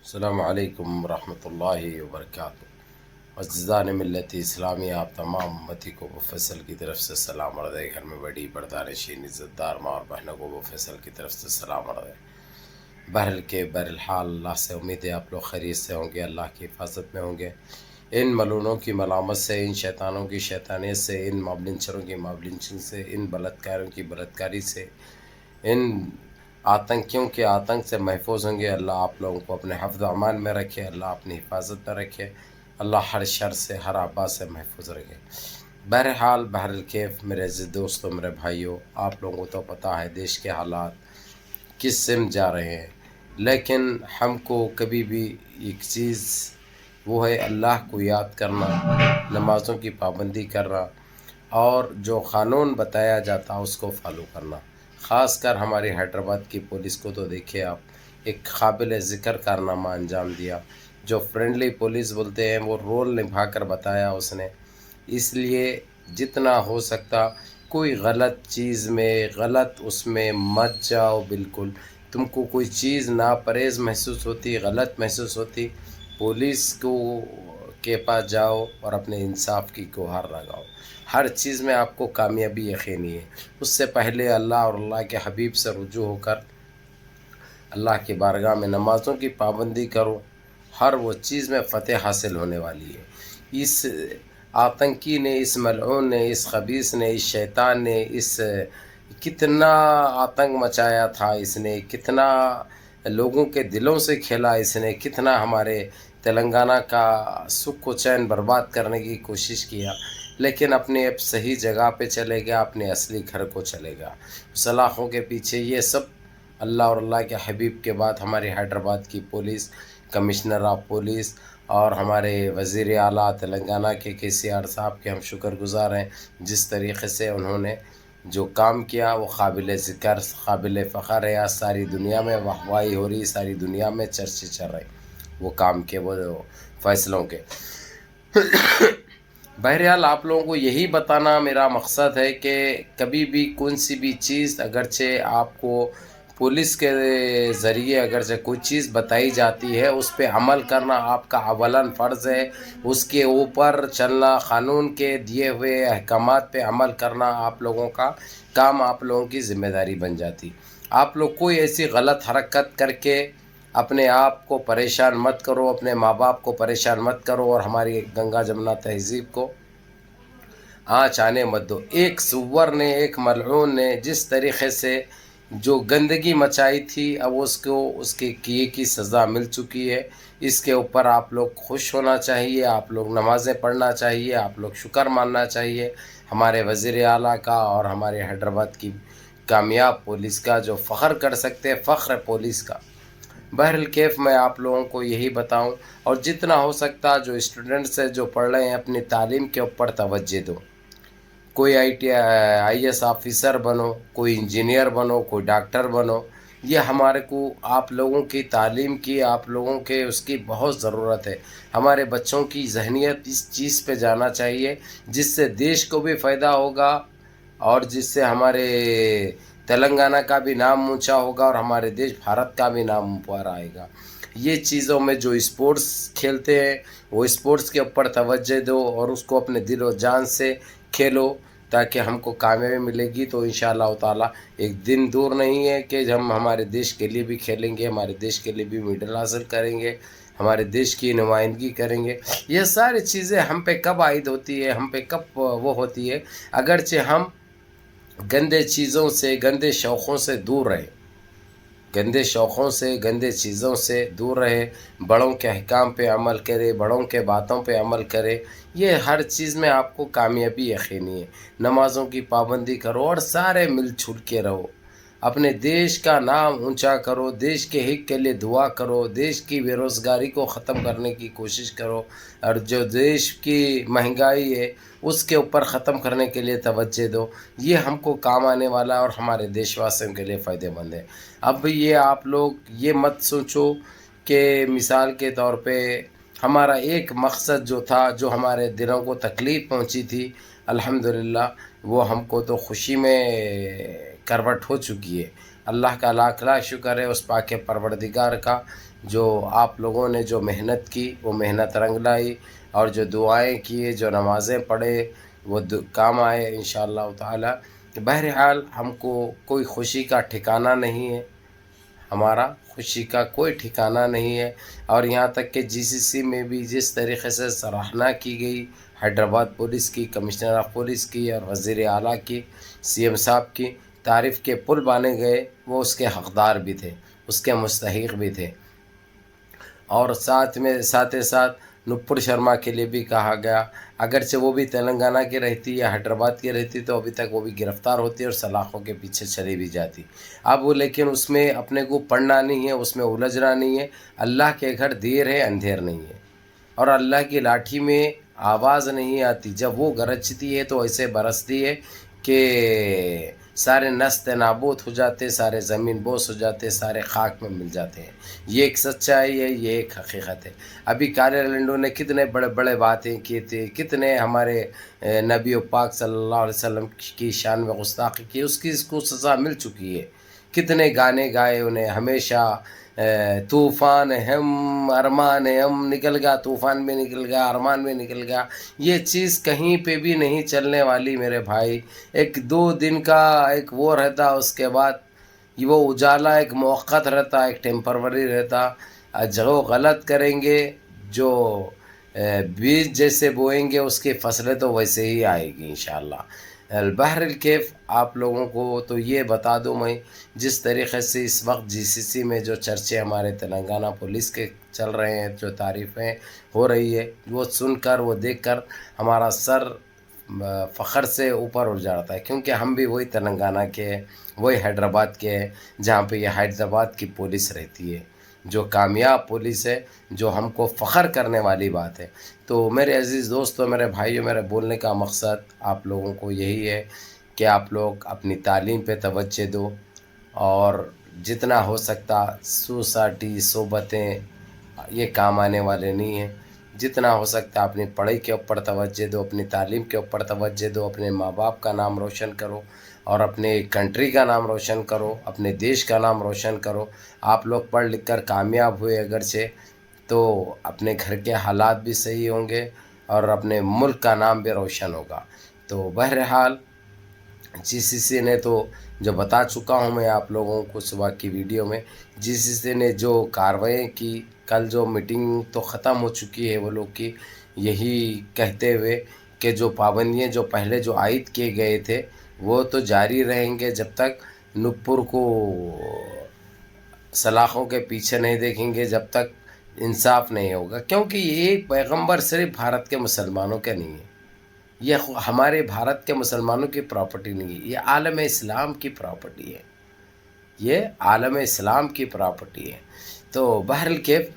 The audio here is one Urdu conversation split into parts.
السلام علیکم ورحمۃ اللہ وبرکاتہ۔ عزیزان ملت اسلامی، آپ تمام امتی کو ابو فیصل کی طرف سے سلام عرض ہے۔ گھر میں بڑی پردہ نشین عزت دار ماں اور بہنوں کو ابو فیصل کی طرف سے سلام عرض ہے۔ بہرحال اللہ سے امید ہے آپ لوگ خیریت سے ہوں گے، اللہ کی حفاظت میں ہوں گے، ان ملونوں کی ملامت سے، ان شیطانوں کی شیطانیت سے، ان مابلنچروں کی مابلنچنگ سے، ان بلاتکاروں کی بلاتکاری سے، ان آتنکیوں کے آتنک سے محفوظ ہوں گے۔ اللہ آپ لوگوں کو اپنے حفظ و امان میں رکھے، اللہ اپنی حفاظت میں رکھے، اللہ ہر شر سے، ہر آبا سے محفوظ رکھے۔ بہرکیف میرے عزیز دوستوں، میرے بھائیوں، آپ لوگوں کو تو پتہ ہے دیش کے حالات کس سمت جا رہے ہیں، لیکن ہم کو کبھی بھی ایک چیز وہ ہے اللہ کو یاد کرنا، نمازوں کی پابندی کرنا، اور جو قانون بتایا جاتا اس کو فالو کرنا۔ خاص کر ہماری حیدرآباد کی پولیس کو تو دیکھیں آپ، ایک قابل ذکر کارنامہ انجام دیا۔ جو فرینڈلی پولیس بولتے ہیں وہ رول نبھا کر بتایا اس نے۔ اس لیے جتنا ہو سکتا کوئی غلط چیز میں، غلط اس میں مت جاؤ بالکل۔ تم کو کوئی چیز ناپرہیز محسوس ہوتی، غلط محسوس ہوتی، پولیس کے پاس جاؤ اور اپنے انصاف کی گہار لگاؤ۔ ہر چیز میں آپ کو کامیابی یقینی ہے۔ اس سے پہلے اللہ اور اللہ کے حبیب سے رجوع ہو کر اللہ کی بارگاہ میں نمازوں کی پابندی کرو، ہر وہ چیز میں فتح حاصل ہونے والی ہے۔ اس آتنکی نے، اس ملعون نے، اس خبیث نے، اس شیطان نے کتنا آتنک مچایا تھا، اس نے کتنا لوگوں کے دلوں سے کھیلا، اس نے کتنا ہمارے تلنگانہ کا سکھ و چین برباد کرنے کی کوشش کیا، لیکن اپنے اب صحیح جگہ پہ چلے گیا، اپنے اصلی گھر کو چلے گیا۔ سلاخوں کے پیچھے یہ سب اللہ اور اللہ کے حبیب کے بعد ہماری حیدرآباد کی پولیس، کمشنر آف پولیس اور ہمارے وزیر اعلیٰ تلنگانہ کے KCR صاحب کے ہم شکر گزار ہیں۔ جس طریقے سے انہوں نے جو کام کیا وہ قابل ذکر، قابل فخر ہے۔ آج ساری دنیا میں واہوائی ہو رہی، ساری دنیا میں چرچے چل رہے وہ کام کے، وہ فیصلوں کے۔ بہرحال آپ لوگوں کو یہی بتانا میرا مقصد ہے کہ کبھی بھی کون سی بھی چیز، اگرچہ آپ کو پولیس کے ذریعے اگرچہ کوئی چیز بتائی جاتی ہے، اس پہ عمل کرنا آپ کا اولاً فرض ہے۔ اس کے اوپر چلنا، قانون کے دیے ہوئے احکامات پہ عمل کرنا آپ لوگوں کا کام، آپ لوگوں کی ذمہ داری بن جاتی۔ آپ لوگ کوئی ایسی غلط حرکت کر کے اپنے آپ کو پریشان مت کرو، اپنے ماں باپ کو پریشان مت کرو، اور ہماری گنگا جمنا تہذیب کو آنچ آنے مت دو۔ ایک سور نے، ایک ملعون نے جس طریقے سے جو گندگی مچائی تھی، اب اس کو اس کے کیے کی سزا مل چکی ہے۔ اس کے اوپر آپ لوگ خوش ہونا چاہیے، آپ لوگ نمازیں پڑھنا چاہیے، آپ لوگ شکر ماننا چاہیے ہمارے وزیر اعلیٰ کا اور ہمارے حیدرآباد کی کامیاب پولیس کا، جو فخر کر سکتے، فخر پولیس کا۔ بہرکیف میں آپ لوگوں کو یہی بتاؤں، اور جتنا ہو سکتا جو اسٹوڈنٹس ہیں جو پڑھ رہے ہیں اپنی تعلیم کے اوپر توجہ دو۔ کوئی IAS آفیسر بنو، کوئی انجینئر بنو، کوئی ڈاکٹر بنو، یہ ہمارے کو آپ لوگوں کی تعلیم کی، آپ لوگوں کے اس کی بہت ضرورت ہے۔ ہمارے بچوں کی ذہنیت اس چیز پہ جانا چاہیے جس سے دیش کو بھی فائدہ ہوگا، اور جس سے ہمارے تلنگانہ کا بھی نام اونچا ہوگا، اور ہمارے دیش بھارت کا بھی نام اوپر آئے گا۔ یہ چیزوں میں جو اسپورٹس کھیلتے ہیں وہ اسپورٹس کے اوپر توجہ دو، اور اس کو اپنے دل و جان سے کھیلو، تاکہ ہم کو کامیابی ملے گی تو انشاءاللہ تعالیٰ ایک دن دور نہیں ہے کہ ہم ہمارے دیش کے لیے بھی کھیلیں گے، ہمارے دیش کے لیے بھی میڈل حاصل کریں گے، ہمارے دیش کی نمائندگی کریں گے۔ یہ ساری چیزیں ہم پہ کب عائد ہوتی ہے، ہم پہ کب وہ ہوتی ہے، اگرچہ ہم گندے چیزوں سے، گندے شوقوں سے دور رہیں، گندے شوقوں سے، گندے چیزوں سے دور رہے، بڑوں کے احکام پہ عمل کرے، بڑوں کے باتوں پہ عمل کرے، یہ ہر چیز میں آپ کو کامیابی یقینی ہے۔ نمازوں کی پابندی کرو اور سارے مل چھل کے رہو، اپنے دیش کا نام اونچا کرو، دیش کے حق کے لیے دعا کرو، دیش کی بے روزگاری کو ختم کرنے کی کوشش کرو، اور جو دیش کی مہنگائی ہے اس کے اوپر ختم کرنے کے لیے توجہ دو۔ یہ ہم کو کام آنے والا ہے اور ہمارے دیش واسیوں کے لیے فائدہ مند ہے۔ اب یہ آپ لوگ یہ مت سوچو کہ مثال کے طور پہ ہمارا ایک مقصد جو تھا، جو ہمارے دلوں کو تکلیف پہنچی تھی، الحمدللہ وہ ہم کو تو خوشی میں کروٹ ہو چکی ہے۔ اللہ کا لاکھ لاکھ شکر ہے اس پاک پروردگار کا جو آپ لوگوں نے جو محنت کی وہ محنت رنگ لائی، اور جو دعائیں کیے، جو نمازیں پڑھے وہ کام آئے انشاءاللہ تعالی۔ بہرحال ہم کو کوئی خوشی کا ٹھکانہ نہیں ہے، ہمارا خوشی کا کوئی ٹھکانہ نہیں ہے۔ اور یہاں تک کہ جی سی سی میں بھی جس طریقے سے سراہنا کی گئی حیدرآباد پولیس کی، کمشنر آف پولیس کی اور وزیر اعلیٰ کی، سی ایم صاحب کی، تعریف کے پل بانے گئے، وہ اس کے حقدار بھی تھے، اس کے مستحق بھی تھے۔ اور ساتھ نپر شرما کے لیے بھی کہا گیا، اگرچہ وہ بھی تلنگانہ کی رہتی یا حیدرآباد کی رہتی تو ابھی تک وہ بھی گرفتار ہوتی اور سلاخوں کے پیچھے چلی بھی جاتی۔ اب وہ لیکن اس میں اپنے کو پڑھنا نہیں ہے، اس میں الجھنا نہیں ہے۔ اللہ کے گھر دیر ہے اندھیر نہیں ہے، اور اللہ کی لاٹھی میں آواز نہیں آتی، جب وہ گرجتی ہے تو ایسے برستی ہے کہ سارے نست نابود ہو جاتے، سارے زمین بوس ہو جاتے، سارے خاک میں مل جاتے ہیں۔ یہ ایک سچائی ہے، یہ ایک حقیقت ہے۔ ابھی کالے لنڈو نے کتنے بڑے بڑے باتیں کی تھی، کتنے ہمارے نبی پاک صلی اللہ علیہ وسلم کی شان میں گستاخی کی، اس کو سزا مل چکی ہے۔ کتنے گانے گائے انہیں، ہمیشہ طوفان ہم ارمان ہم، نکل گیا طوفان بھی نکل گیا، ارمان بھی نکل گیا۔ یہ چیز کہیں پہ بھی نہیں چلنے والی میرے بھائی۔ ایک 2 دن کا ایک وہ رہتا، اس کے بعد وہ اجالا ایک موقت رہتا، ایک ٹیمپروری رہتا۔ جو غلط کریں گے، جو بیج جیسے بوئیں گے اس کی فصلیں تو ویسے ہی آئے گی انشاءاللہ۔ البحر الکیف آپ لوگوں کو تو یہ بتا دوں میں، جس طریقے سے اس وقت جی سی سی میں جو چرچے ہمارے تلنگانہ پولیس کے چل رہے ہیں، جو تعریفیں ہو رہی ہے، وہ سن کر وہ دیکھ کر ہمارا سر فخر سے اوپر اٹھ جاتا ہے، کیونکہ ہم بھی وہی تلنگانہ کے ہیں، وہی حیدرآباد کے ہیں، جہاں پہ یہ حیدرآباد کی پولیس رہتی ہے، جو کامیاب پولیس ہے، جو ہم کو فخر کرنے والی بات ہے۔ تو میرے عزیز دوستو، میرے بھائیوں، میرے بولنے کا مقصد آپ لوگوں کو یہی ہے کہ آپ لوگ اپنی تعلیم پہ توجہ دو، اور جتنا ہو سکتا سوسائٹی صحبتیں یہ کام آنے والے نہیں ہیں۔ جتنا ہو سکتا اپنی پڑھائی کے اوپر توجہ دو، اپنی تعلیم کے اوپر توجہ دو، اپنے ماں باپ کا نام روشن کرو، اور اپنے کنٹری کا نام روشن کرو، اپنے دیش کا نام روشن کرو۔ آپ لوگ پڑھ لکھ کر کامیاب ہوئے اگرچہ، تو اپنے گھر کے حالات بھی صحیح ہوں گے، اور اپنے ملک کا نام بھی روشن ہوگا۔ تو بہرحال جی سی سی نے تو جو بتا چکا ہوں میں آپ لوگوں کو صبح کی ویڈیو میں، جی سی سی نے جو کارروائیاں کی، کل جو میٹنگ تو ختم ہو چکی ہے وہ لوگ کی، یہی کہتے ہوئے کہ جو پابندیاں جو پہلے جو عائد کیے گئے تھے وہ تو جاری رہیں گے، جب تک نپر کو سلاخوں کے پیچھے نہیں دیکھیں گے، جب تک انصاف نہیں ہوگا۔ کیونکہ یہ پیغمبر صرف بھارت کے مسلمانوں کے نہیں ہے، یہ ہمارے بھارت کے مسلمانوں کی پراپرٹی نہیں ہے، یہ عالم اسلام کی پراپرٹی ہے، یہ عالم اسلام کی پراپرٹی ہے۔ تو بہرکیف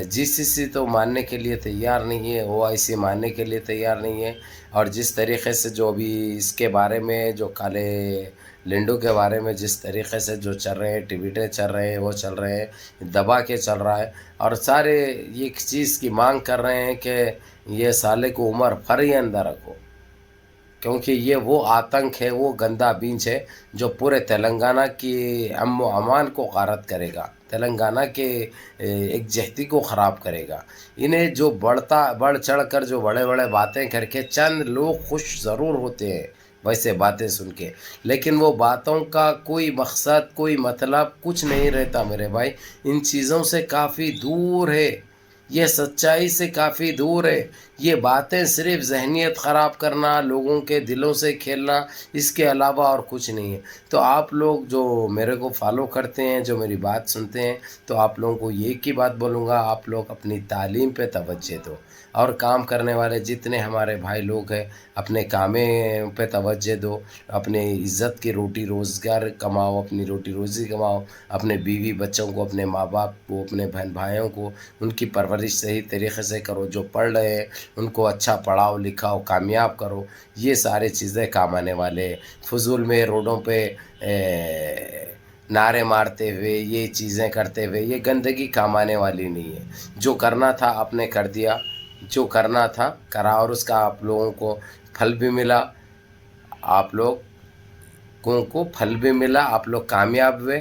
جی سی سی تو ماننے کے لیے تیار نہیں ہے، او آئی سی ماننے کے لیے تیار نہیں ہے، اور جس طریقے سے جو ابھی اس کے بارے میں جو کالے لنڈو کے بارے میں جس طریقے سے جو چل رہے ہیں، ٹویٹیں چل رہے ہیں، وہ چل رہے ہیں، دبا کے چل رہا ہے، اور سارے یہ چیز کی مانگ کر رہے ہیں کہ یہ سالے کو عمر بھر ہی اندر رکھو، کیونکہ یہ وہ آتنک ہے، وہ گندا بیج ہے جو پورے تلنگانہ کی امن و امان کو غارت کرے گا، تلنگانہ کے ایک جہتی کو خراب کرے گا۔ انہیں جو بڑھ چڑھ کر جو بڑے بڑے باتیں کر کے، چند لوگ خوش ضرور ہوتے ہیں ویسے باتیں سن کے، لیکن وہ باتوں کا کوئی مقصد، کوئی مطلب کچھ نہیں رہتا میرے بھائی، ان چیزوں سے کافی دور ہے، یہ سچائی سے کافی دور ہے۔ یہ باتیں صرف ذہنیت خراب کرنا، لوگوں کے دلوں سے کھیلنا، اس کے علاوہ اور کچھ نہیں ہے۔ تو آپ لوگ جو میرے کو فالو کرتے ہیں، جو میری بات سنتے ہیں، تو آپ لوگوں کو ایک ہی بات بولوں گا، آپ لوگ اپنی تعلیم پہ توجہ دو، اور کام کرنے والے جتنے ہمارے بھائی لوگ ہیں اپنے کامیں پہ توجہ دو، اپنے عزت کی روٹی روزگار کماؤ، اپنی روٹی روزی کماؤ، اپنے بیوی بچوں کو، اپنے ماں باپ کو، اپنے بہن بھائیوں کو ان کی پرورش صحیح طریقے سے کرو، جو پڑھ رہے ہیں ان کو اچھا پڑھاؤ لکھاؤ، کامیاب کرو۔ یہ سارے چیزیں کام آنے والے ہیں۔ فضول میں روڈوں پہ نعرے مارتے ہوئے، یہ چیزیں کرتے ہوئے، یہ گندگی کام آنے والی نہیں ہے۔ جو کرنا تھا آپ نے کر دیا، جو کرنا تھا کرا، اور اس کا آپ لوگوں کو پھل بھی ملا، آپ لوگوں کو پھل بھی ملا، آپ لوگ کامیاب ہوئے۔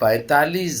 45